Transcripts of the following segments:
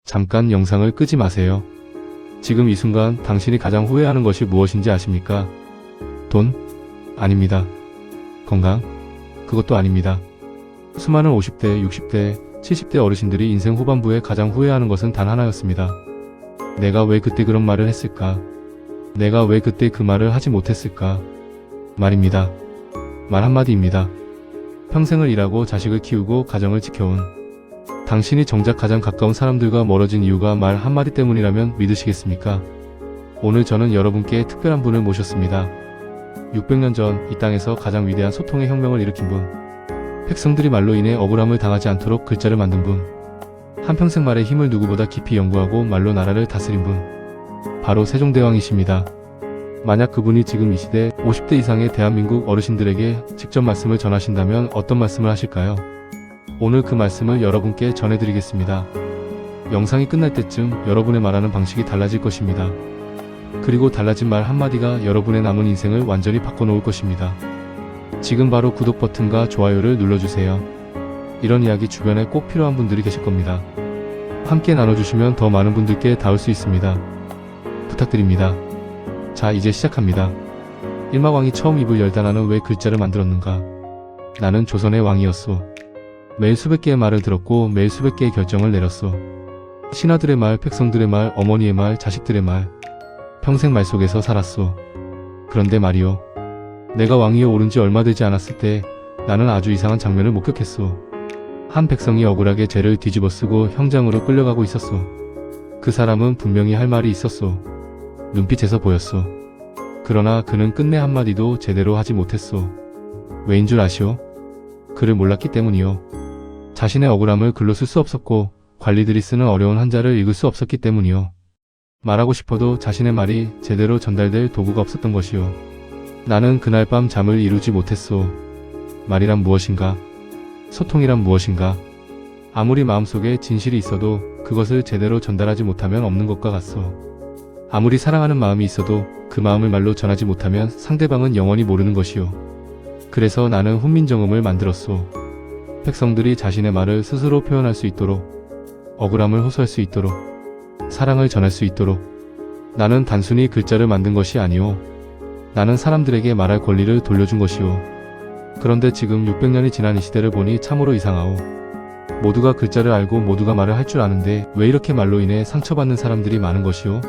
잠깐 영상을 끄지 마세요. 지금 이 순간 당신이 가장 후회하는 것이 무엇인지 아십니까? 돈? 아닙니다. 건강? 그것도 아닙니다. 수많은 50대, 60대, 70대 어르신들이 인생 후반부에 가장 후회하는 것은 단 하나였습니다. 내가 왜 그때 그런 말을 했을까? 내가 왜 그때 그 말을 하지 못했을까? 말입니다. 말 한마디입니다. 평생을 일하고 자식을 키우고 가정을 지켜온 당신이 정작 가장 가까운 사람들과 멀어진 이유가 말 한마디 때문이라면 믿으시겠습니까? 오늘 저는 여러분께 특별한 분을 모셨습니다. 600년 전 이 땅에서 가장 위대한 소통의 혁명을 일으킨 분, 백성들이 말로 인해 억울함을 당하지 않도록 글자를 만든 분, 한평생 말의 힘을 누구보다 깊이 연구하고 말로 나라를 다스린 분, 바로 세종대왕이십니다. 만약 그분이 지금 이 시대 50대 이상의 대한민국 어르신들에게 직접 말씀을 전하신다면 어떤 말씀을 하실까요? 오늘 그 말씀을 여러분께 전해드리겠습니다. 영상이 끝날 때쯤 여러분의 말하는 방식이 달라질 것입니다. 그리고 달라진 말 한마디가 여러분의 남은 인생을 완전히 바꿔놓을 것입니다. 지금 바로 구독 버튼과 좋아요를 눌러주세요. 이런 이야기 주변에 꼭 필요한 분들이 계실 겁니다. 함께 나눠주시면 더 많은 분들께 닿을 수 있습니다. 부탁드립니다. 자, 이제 시작합니다. 일마왕이 처음 입을 열다 나는 왜 글자를 만들었는가? 나는 조선의 왕이었소. 매일 수백 개의 말을 들었고 매일 수백 개의 결정을 내렸소. 신하들의 말, 백성들의 말, 어머니의 말, 자식들의 말, 평생 말 속에서 살았소. 그런데 말이요, 내가 왕위에 오른 지 얼마 되지 않았을 때 나는 아주 이상한 장면을 목격했소. 한 백성이 억울하게 죄를 뒤집어쓰고 형장으로 끌려가고 있었소. 그 사람은 분명히 할 말이 있었소. 눈빛에서 보였소. 그러나 그는 끝내 한마디도 제대로 하지 못했소. 왜인 줄 아시오? 그를 몰랐기 때문이요. 자신의 억울함을 글로 쓸 수 없었고 관리들이 쓰는 어려운 한자를 읽을 수 없었기 때문이요. 말하고 싶어도 자신의 말이 제대로 전달될 도구가 없었던 것이요. 나는 그날 밤 잠을 이루지 못했소. 말이란 무엇인가? 소통이란 무엇인가? 아무리 마음속에 진실이 있어도 그것을 제대로 전달하지 못하면 없는 것과 같소. 아무리 사랑하는 마음이 있어도 그 마음을 말로 전하지 못하면 상대방은 영원히 모르는 것이요. 그래서 나는 훈민정음을 만들었소. 백성들이 자신의 말을 스스로 표현할 수 있도록, 억울함을 호소할 수 있도록, 사랑을 전할 수 있도록. 나는 단순히 글자를 만든 것이 아니오. 나는 사람들에게 말할 권리를 돌려준 것이오. 그런데 지금 600년이 지난 이 시대를 보니 참으로 이상하오. 모두가 글자를 알고 모두가 말을 할 줄 아는데 왜 이렇게 말로 인해 상처받는 사람들이 많은 것이오?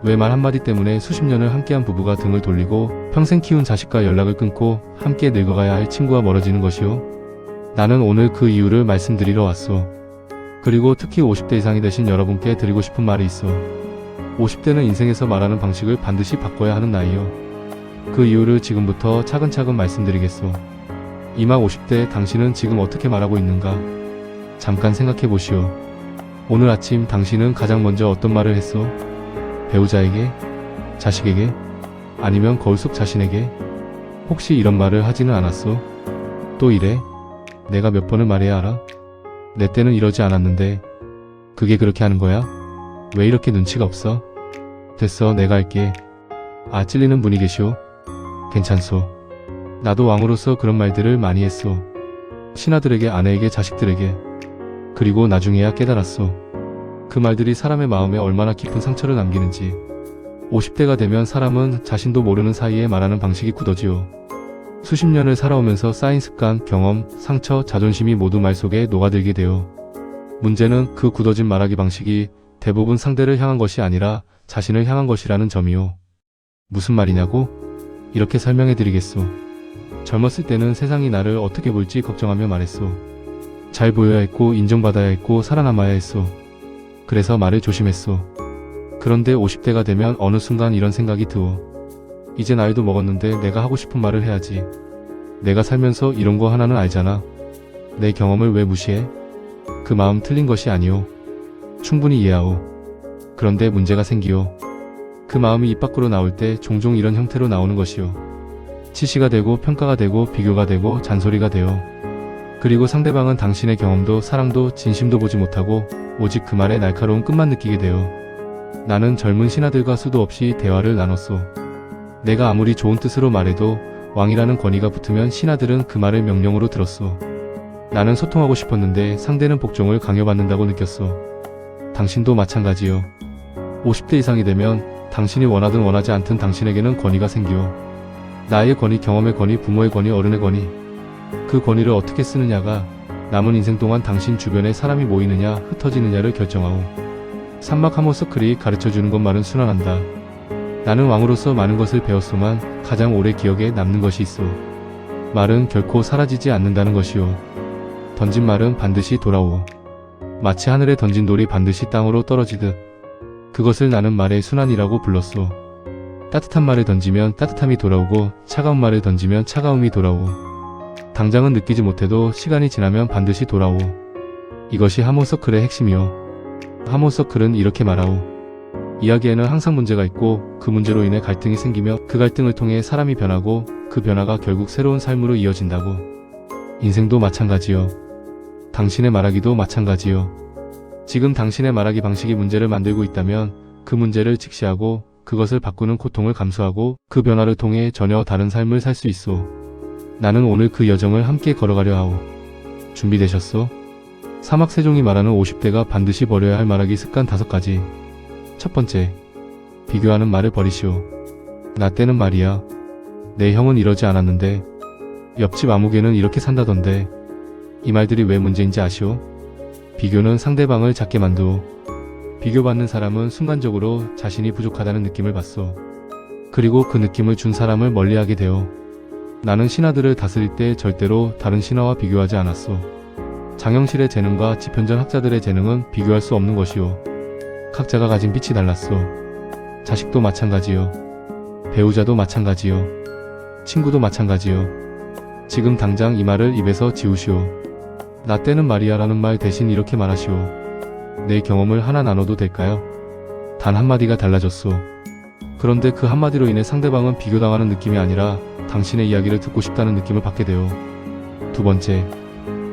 왜 말 한마디 때문에 수십 년을 함께한 부부가 등을 돌리고 평생 키운 자식과 연락을 끊고 함께 늙어가야 할 친구와 멀어지는 것이오? 나는 오늘 그 이유를 말씀드리러 왔소. 그리고 특히 50대 이상이 되신 여러분께 드리고 싶은 말이 있어. 50대는 인생에서 말하는 방식을 반드시 바꿔야 하는 나이요. 그 이유를 지금부터 차근차근 말씀드리겠소. 이마 50대 당신은 지금 어떻게 말하고 있는가? 잠깐 생각해 보시오. 오늘 아침 당신은 가장 먼저 어떤 말을 했소? 배우자에게? 자식에게? 아니면 거울 속 자신에게? 혹시 이런 말을 하지는 않았소? 또 이래? 내가 몇 번을 말해야 알아? 내 때는 이러지 않았는데 그게 그렇게 하는 거야? 왜 이렇게 눈치가 없어? 됐어, 내가 할게. 아, 찔리는 분이 계시오? 괜찮소. 나도 왕으로서 그런 말들을 많이 했소. 신하들에게, 아내에게, 자식들에게. 그리고 나중에야 깨달았소. 그 말들이 사람의 마음에 얼마나 깊은 상처를 남기는지. 50대가 되면 사람은 자신도 모르는 사이에 말하는 방식이 굳어지요. 수십 년을 살아오면서 쌓인 습관, 경험, 상처, 자존심이 모두 말 속에 녹아들게 돼요. 문제는 그 굳어진 말하기 방식이 대부분 상대를 향한 것이 아니라 자신을 향한 것이라는 점이요. 무슨 말이냐고? 이렇게 설명해 드리겠소. 젊었을 때는 세상이 나를 어떻게 볼지 걱정하며 말했소. 잘 보여야 했고 인정받아야 했고 살아남아야 했소. 그래서 말을 조심했소. 그런데 50대가 되면 어느 순간 이런 생각이 드어. 이제 나이도 먹었는데 내가 하고 싶은 말을 해야지. 내가 살면서 이런 거 하나는 알잖아. 내 경험을 왜 무시해? 그 마음 틀린 것이 아니오. 충분히 이해하오. 그런데 문제가 생기오. 그 마음이 입 밖으로 나올 때 종종 이런 형태로 나오는 것이오. 치시가 되고 평가가 되고 비교가 되고 잔소리가 되어. 그리고 상대방은 당신의 경험도 사랑도 진심도 보지 못하고 오직 그 말의 날카로운 끝만 느끼게 되어. 나는 젊은 신하들과 수도 없이 대화를 나눴소. 내가 아무리 좋은 뜻으로 말해도 왕이라는 권위가 붙으면 신하들은 그 말을 명령으로 들었소. 나는 소통하고 싶었는데 상대는 복종을 강요받는다고 느꼈소. 당신도 마찬가지요. 50대 이상이 되면 당신이 원하든 원하지 않든 당신에게는 권위가 생기요. 나의 권위, 경험의 권위, 부모의 권위, 어른의 권위. 그 권위를 어떻게 쓰느냐가 남은 인생 동안 당신 주변에 사람이 모이느냐 흩어지느냐를 결정하오. 산막 하모서클이 가르쳐주는 것만은 순환한다. 나는 왕으로서 많은 것을 배웠소만 가장 오래 기억에 남는 것이 있어. 말은 결코 사라지지 않는다는 것이요. 던진 말은 반드시 돌아오. 마치 하늘에 던진 돌이 반드시 땅으로 떨어지듯 그것을 나는 말의 순환이라고 불렀소. 따뜻한 말을 던지면 따뜻함이 돌아오고 차가운 말을 던지면 차가움이 돌아오. 당장은 느끼지 못해도 시간이 지나면 반드시 돌아오. 이것이 하모서클의 핵심이요. 하모서클은 이렇게 말하오. 이야기에는 항상 문제가 있고 그 문제로 인해 갈등이 생기며 그 갈등을 통해 사람이 변하고 그 변화가 결국 새로운 삶으로 이어진다고. 인생도 마찬가지요. 당신의 말하기도 마찬가지요. 지금 당신의 말하기 방식이 문제를 만들고 있다면 그 문제를 직시하고 그것을 바꾸는 고통을 감수하고 그 변화를 통해 전혀 다른 삶을 살 수 있소. 나는 오늘 그 여정을 함께 걸어가려 하오. 준비되셨소? 사막 세종이 말하는 50대가 반드시 버려야 할 말하기 습관 5가지. 첫 번째, 비교하는 말을 버리시오. 나 때는 말이야. 내 형은 이러지 않았는데, 옆집 아무개는 이렇게 산다던데. 이 말들이 왜 문제인지 아시오? 비교는 상대방을 작게 만두오. 비교받는 사람은 순간적으로 자신이 부족하다는 느낌을 받소. 그리고 그 느낌을 준 사람을 멀리하게 되어. 나는 신하들을 다스릴 때 절대로 다른 신하와 비교하지 않았소. 장영실의 재능과 지편전 학자들의 재능은 비교할 수 없는 것이오. 각자가 가진 빛이 달랐소. 자식도 마찬가지요. 배우자도 마찬가지요. 친구도 마찬가지요. 지금 당장 이 말을 입에서 지우시오. 나 때는 말이야 라는 말 대신 이렇게 말하시오. 내 경험을 하나 나눠도 될까요? 단 한마디가 달라졌소. 그런데 그 한마디로 인해 상대방은 비교당하는 느낌이 아니라 당신의 이야기를 듣고 싶다는 느낌을 받게 돼요. 두 번째,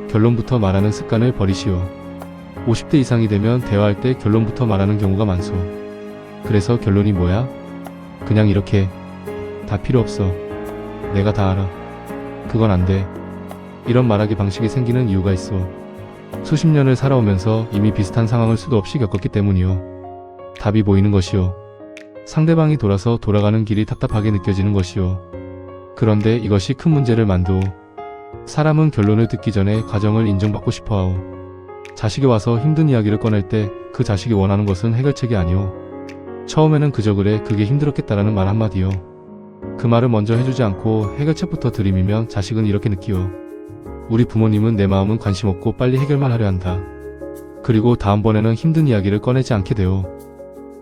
결론부터 말하는 습관을 버리시오. 50대 이상이 되면 대화할 때 결론부터 말하는 경우가 많소. 그래서 결론이 뭐야? 그냥 이렇게. 다 필요 없어. 내가 다 알아. 그건 안 돼. 이런 말하기 방식이 생기는 이유가 있어. 수십 년을 살아오면서 이미 비슷한 상황을 수도 없이 겪었기 때문이요. 답이 보이는 것이요. 상대방이 돌아서 돌아가는 길이 답답하게 느껴지는 것이요. 그런데 이것이 큰 문제를 만두오. 사람은 결론을 듣기 전에 과정을 인정받고 싶어하오. 자식이 와서 힘든 이야기를 꺼낼 때 그 자식이 원하는 것은 해결책이 아니오. 처음에는 그저 그래 그게 힘들었겠다라는 말 한마디요. 그 말을 먼저 해주지 않고 해결책부터 들이미면 자식은 이렇게 느끼오. 우리 부모님은 내 마음은 관심 없고 빨리 해결만 하려 한다. 그리고 다음번에는 힘든 이야기를 꺼내지 않게 되오.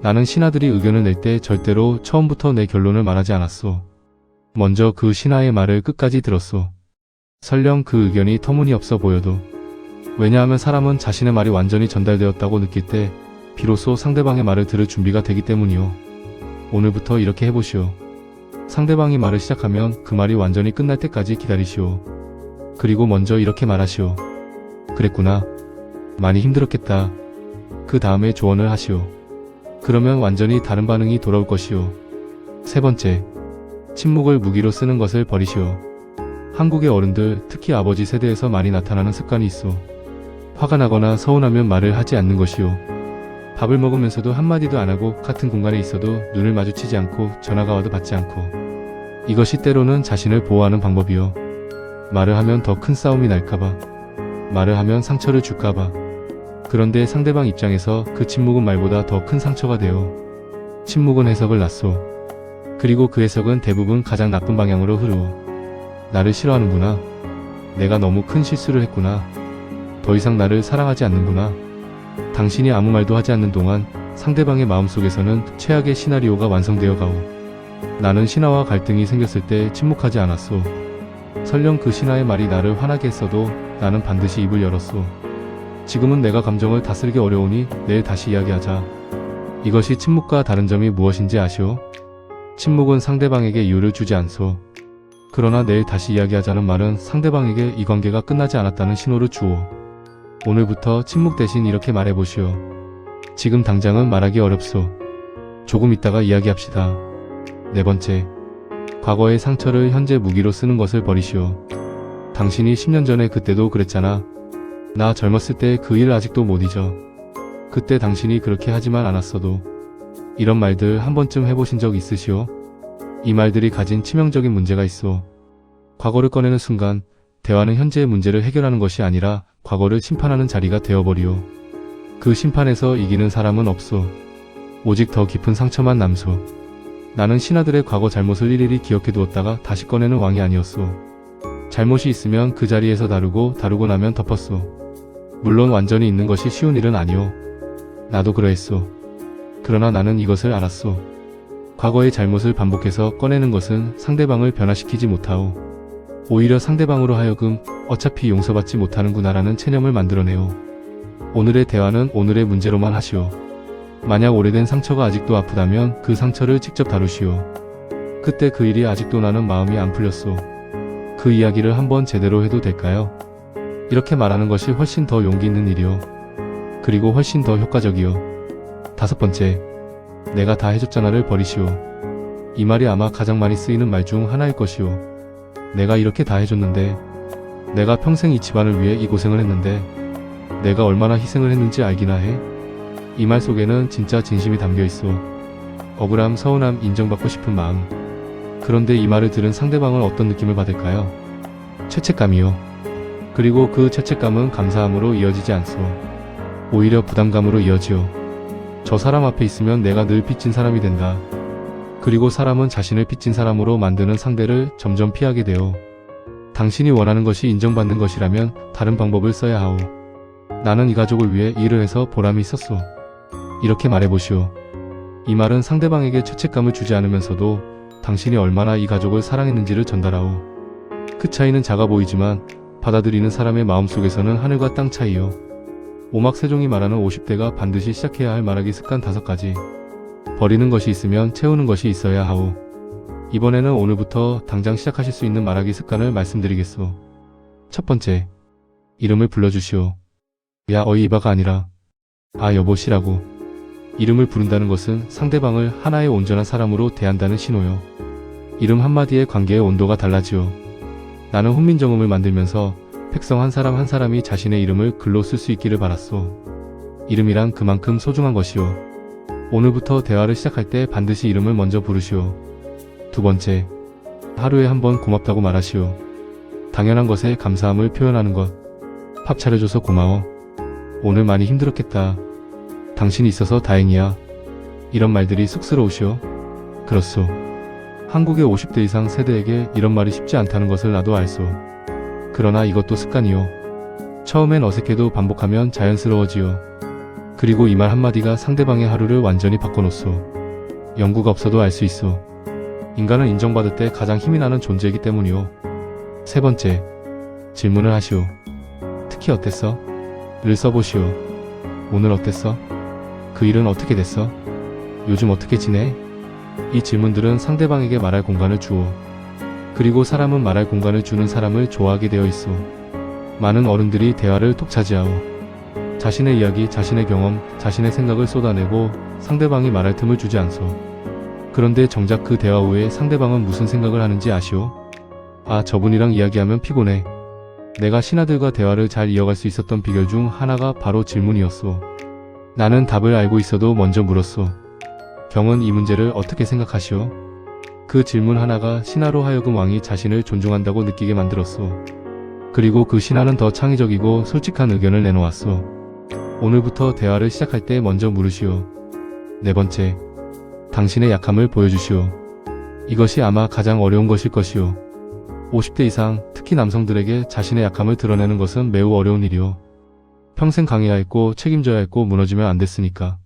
나는 신하들이 의견을 낼 때 절대로 처음부터 내 결론을 말하지 않았소. 먼저 그 신하의 말을 끝까지 들었소. 설령 그 의견이 터무니없어 보여도. 왜냐하면 사람은 자신의 말이 완전히 전달되었다고 느낄 때 비로소 상대방의 말을 들을 준비가 되기 때문이요. 오늘부터 이렇게 해보시오. 상대방이 말을 시작하면 그 말이 완전히 끝날 때까지 기다리시오. 그리고 먼저 이렇게 말하시오. 그랬구나. 많이 힘들었겠다. 그 다음에 조언을 하시오. 그러면 완전히 다른 반응이 돌아올 것이오. 세 번째, 침묵을 무기로 쓰는 것을 버리시오. 한국의 어른들, 특히 아버지 세대에서 많이 나타나는 습관이 있어. 화가 나거나 서운하면 말을 하지 않는 것이요. 밥을 먹으면서도 한마디도 안 하고 같은 공간에 있어도 눈을 마주치지 않고 전화가 와도 받지 않고. 이것이 때로는 자신을 보호하는 방법이요. 말을 하면 더 큰 싸움이 날까봐. 말을 하면 상처를 줄까봐. 그런데 상대방 입장에서 그 침묵은 말보다 더 큰 상처가 되어. 침묵은 해석을 낳소. 그리고 그 해석은 대부분 가장 나쁜 방향으로 흐르어. 나를 싫어하는구나. 내가 너무 큰 실수를 했구나. 더 이상 나를 사랑하지 않는구나. 당신이 아무 말도 하지 않는 동안 상대방의 마음속에서는 최악의 시나리오가 완성되어 가오. 나는 신하와 갈등이 생겼을 때 침묵하지 않았소. 설령 그 신하의 말이 나를 화나게 했어도 나는 반드시 입을 열었소. 지금은 내가 감정을 다스리기 어려우니 내일 다시 이야기하자. 이것이 침묵과 다른 점이 무엇인지 아시오? 침묵은 상대방에게 이유를 주지 않소. 그러나 내일 다시 이야기하자는 말은 상대방에게 이 관계가 끝나지 않았다는 신호를 주오. 오늘부터 침묵 대신 이렇게 말해보시오. 지금 당장은 말하기 어렵소. 조금 있다가 이야기합시다. 네 번째, 과거의 상처를 현재 무기로 쓰는 것을 버리시오. 당신이 10년 전에 그때도 그랬잖아. 나 젊었을 때 그 일 아직도 못 잊어. 그때 당신이 그렇게 하지만 않았어도 이런 말들 한 번쯤 해보신 적 있으시오? 이 말들이 가진 치명적인 문제가 있어. 과거를 꺼내는 순간 대화는 현재의 문제를 해결하는 것이 아니라 과거를 심판하는 자리가 되어버리오. 그 심판에서 이기는 사람은 없어. 오직 더 깊은 상처만 남소. 나는 신하들의 과거 잘못을 일일이 기억해두었다가 다시 꺼내는 왕이 아니었소. 잘못이 있으면 그 자리에서 다루고 나면 덮었소. 물론 완전히 있는 것이 쉬운 일은 아니오. 나도 그러했소. 그러나 나는 이것을 알았소. 과거의 잘못을 반복해서 꺼내는 것은 상대방을 변화시키지 못하오. 오히려 상대방으로 하여금 어차피 용서받지 못하는구나라는 체념을 만들어내오. 오늘의 대화는 오늘의 문제로만 하시오. 만약 오래된 상처가 아직도 아프다면 그 상처를 직접 다루시오. 그때 그 일이 아직도 나는 마음이 안 풀렸소. 그 이야기를 한번 제대로 해도 될까요? 이렇게 말하는 것이 훨씬 더 용기 있는 일이오. 그리고 훨씬 더 효과적이오. 5번째, 내가 다 해줬잖아를 버리시오. 이 말이 아마 가장 많이 쓰이는 말 중 하나일 것이오. 내가 이렇게 다 해줬는데, 내가 평생 이 집안을 위해 이 고생을 했는데, 내가 얼마나 희생을 했는지 알기나 해? 이 말 속에는 진짜 진심이 담겨 있어. 억울함, 서운함, 인정받고 싶은 마음. 그런데 이 말을 들은 상대방은 어떤 느낌을 받을까요? 죄책감이요. 그리고 그 죄책감은 감사함으로 이어지지 않소. 오히려 부담감으로 이어지요. 저 사람 앞에 있으면 내가 늘 빚진 사람이 된다. 그리고 사람은 자신을 빚진 사람으로 만드는 상대를 점점 피하게 돼요. 당신이 원하는 것이 인정받는 것이라면 다른 방법을 써야 하오. 나는 이 가족을 위해 일을 해서 보람이 있었소. 이렇게 말해보시오. 이 말은 상대방에게 죄책감을 주지 않으면서도 당신이 얼마나 이 가족을 사랑했는지를 전달하오. 그 차이는 작아 보이지만 받아들이는 사람의 마음속에서는 하늘과 땅 차이요. 오막세종이 말하는 50대가 반드시 시작해야 할 말하기 습관 5가지. 버리는 것이 있으면 채우는 것이 있어야 하오. 이번에는 오늘부터 당장 시작하실 수 있는 말하기 습관을 말씀드리겠소. 첫 번째, 이름을 불러주시오. 야 어이 이봐가 아니라 아 여보시라고. 이름을 부른다는 것은 상대방을 하나의 온전한 사람으로 대한다는 신호요. 이름 한마디에 관계의 온도가 달라지요. 나는 훈민정음을 만들면서 백성 한 사람 한 사람이 자신의 이름을 글로 쓸 수 있기를 바랐소. 이름이란 그만큼 소중한 것이요. 오늘부터 대화를 시작할 때 반드시 이름을 먼저 부르시오. 두 번째, 하루에 한 번 고맙다고 말하시오. 당연한 것에 감사함을 표현하는 것. 밥 차려줘서 고마워. 오늘 많이 힘들었겠다. 당신이 있어서 다행이야. 이런 말들이 쑥스러우시오? 그렇소. 한국의 50대 이상 세대에게 이런 말이 쉽지 않다는 것을 나도 알소. 그러나 이것도 습관이요. 처음엔 어색해도 반복하면 자연스러워지요. 그리고 이 말 한마디가 상대방의 하루를 완전히 바꿔놓소. 연구가 없어도 알 수 있소. 인간은 인정받을 때 가장 힘이 나는 존재이기 때문이요. 세 번째, 질문을 하시오. 특히 어땠어? 를 써보시오. 오늘 어땠어? 그 일은 어떻게 됐어? 요즘 어떻게 지내? 이 질문들은 상대방에게 말할 공간을 주오. 그리고 사람은 말할 공간을 주는 사람을 좋아하게 되어 있어. 많은 어른들이 대화를 톡 차지하오. 자신의 이야기, 자신의 경험, 자신의 생각을 쏟아내고 상대방이 말할 틈을 주지 않소. 그런데 정작 그 대화 후에 상대방은 무슨 생각을 하는지 아시오? 아, 저분이랑 이야기하면 피곤해. 내가 신하들과 대화를 잘 이어갈 수 있었던 비결 중 하나가 바로 질문이었소. 나는 답을 알고 있어도 먼저 물었소. 경은 이 문제를 어떻게 생각하시오? 그 질문 하나가 신하로 하여금 왕이 자신을 존중한다고 느끼게 만들었소. 그리고 그 신하는 더 창의적이고 솔직한 의견을 내놓았소. 오늘부터 대화를 시작할 때 먼저 물으시오. 네 번째, 당신의 약함을 보여주시오. 이것이 아마 가장 어려운 것일 것이오. 50대 이상, 특히 남성들에게 자신의 약함을 드러내는 것은 매우 어려운 일이오. 평생 강해야 했고 책임져야 했고 무너지면 안 됐으니까.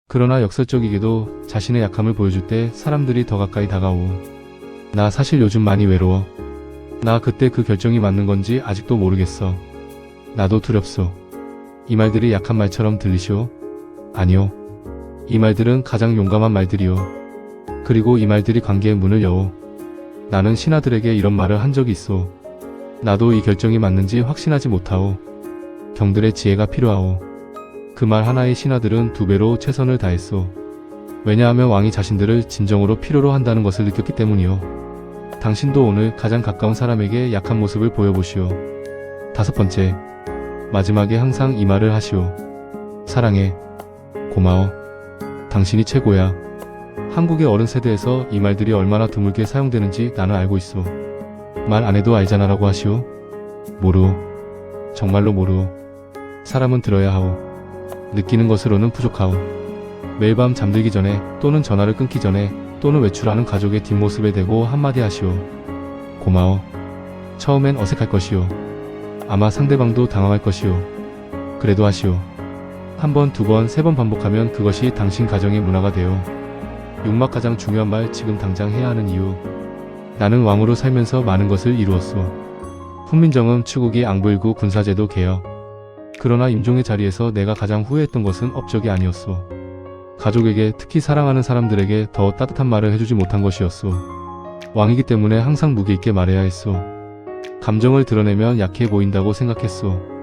그러나 역설적이게도 자신의 약함을 보여줄 때 사람들이 더 가까이 다가오고. 나 사실 요즘 많이 외로워. 나 그때 그 결정이 맞는 건지 아직도 모르겠어. 나도 두렵소. 이 말들이 약한 말처럼 들리시오? 아니요. 이 말들은 가장 용감한 말들이요. 그리고 이 말들이 관계의 문을 여오. 나는 신하들에게 이런 말을 한 적이 있어. 나도 이 결정이 맞는지 확신하지 못하오. 경들의 지혜가 필요하오. 그 말 하나에 신하들은 2배로 최선을 다했소. 왜냐하면 왕이 자신들을 진정으로 필요로 한다는 것을 느꼈기 때문이요. 당신도 오늘 가장 가까운 사람에게 약한 모습을 보여보시오. 5번째, 마지막에 항상 이 말을 하시오. 사랑해. 고마워. 당신이 최고야. 한국의 어른 세대에서 이 말들이 얼마나 드물게 사용되는지 나는 알고 있어. 말 안 해도 알잖아 라고 하시오. 모르오. 정말로 모르오. 사람은 들어야 하오. 느끼는 것으로는 부족하오. 매일 밤 잠들기 전에 또는 전화를 끊기 전에 또는 외출하는 가족의 뒷모습에 대고 한마디 하시오. 고마워. 처음엔 어색할 것이오. 아마 상대방도 당황할 것이오. 그래도 하시오. 한 번, 두 번, 세 번 반복하면 그것이 당신 가정의 문화가 되오. 육막 가장 중요한 말 지금 당장 해야 하는 이유. 나는 왕으로 살면서 많은 것을 이루었소. 훈민정음, 추국이, 앙부일구, 군사제도 개혁. 그러나 임종의 자리에서 내가 가장 후회했던 것은 업적이 아니었소. 가족에게, 특히 사랑하는 사람들에게 더 따뜻한 말을 해주지 못한 것이었소. 왕이기 때문에 항상 무게 있게 말해야 했소. 감정을 드러내면 약해 보인다고 생각했소.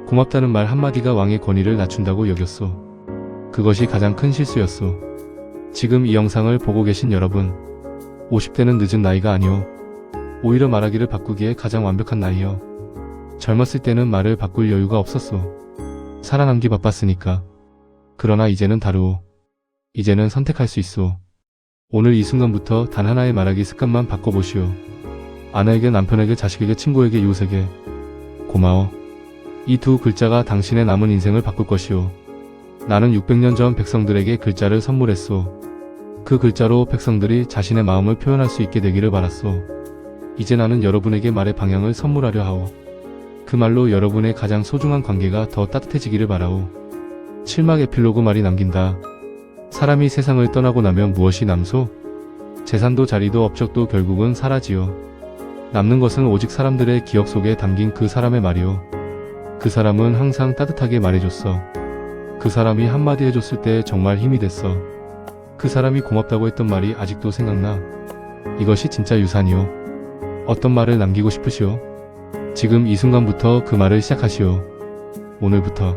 고맙다는 말 한마디가 왕의 권위를 낮춘다고 여겼소. 그것이 가장 큰 실수였소. 지금 이 영상을 보고 계신 여러분, 50대는 늦은 나이가 아니오. 오히려 말하기를 바꾸기에 가장 완벽한 나이여. 젊었을 때는 말을 바꿀 여유가 없었소. 살아남기 바빴으니까. 그러나 이제는 다르오. 이제는 선택할 수 있소. 오늘 이 순간부터 단 하나의 말하기 습관만 바꿔보시오. 아내에게, 남편에게, 자식에게, 친구에게, 이웃에게. 고마워. 이 두 글자가 당신의 남은 인생을 바꿀 것이오. 나는 600년 전 백성들에게 글자를 선물했소. 그 글자로 백성들이 자신의 마음을 표현할 수 있게 되기를 바랐소. 이제 나는 여러분에게 말의 방향을 선물하려 하오. 그 말로 여러분의 가장 소중한 관계가 더 따뜻해지기를 바라오. 7막 에필로그 말이 남긴다. 사람이 세상을 떠나고 나면 무엇이 남소? 재산도 자리도 업적도 결국은 사라지요. 남는 것은 오직 사람들의 기억 속에 담긴 그 사람의 말이오. 그 사람은 항상 따뜻하게 말해줬어. 그 사람이 한마디 해줬을 때 정말 힘이 됐어. 그 사람이 고맙다고 했던 말이 아직도 생각나. 이것이 진짜 유산이오. 어떤 말을 남기고 싶으시오? 지금 이 순간부터 그 말을 시작하시오. 오늘부터.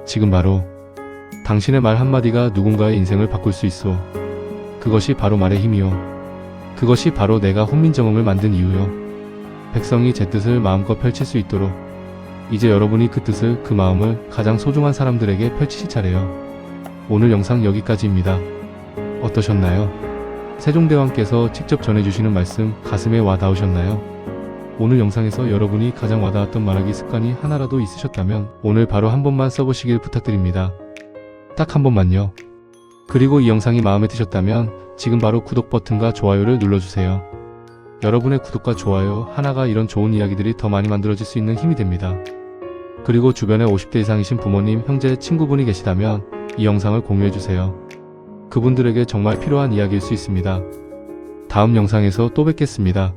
지금 바로. 당신의 말 한마디가 누군가의 인생을 바꿀 수 있어. 그것이 바로 말의 힘이요. 그것이 바로 내가 훈민정음을 만든 이유요. 백성이 제 뜻을 마음껏 펼칠 수 있도록. 이제 여러분이 그 뜻을, 그 마음을 가장 소중한 사람들에게 펼치실 차례요. 오늘 영상 여기까지입니다. 어떠셨나요? 세종대왕께서 직접 전해주시는 말씀 가슴에 와 닿으셨나요? 오늘 영상에서 여러분이 가장 와닿았던 말하기 습관이 하나라도 있으셨다면 오늘 바로 한 번만 써보시길 부탁드립니다. 딱 한 번만요. 그리고 이 영상이 마음에 드셨다면 지금 바로 구독 버튼과 좋아요를 눌러주세요. 여러분의 구독과 좋아요 하나가 이런 좋은 이야기들이 더 많이 만들어질 수 있는 힘이 됩니다. 그리고 주변에 50대 이상이신 부모님, 형제, 친구분이 계시다면 이 영상을 공유해주세요. 그분들에게 정말 필요한 이야기일 수 있습니다. 다음 영상에서 또 뵙겠습니다.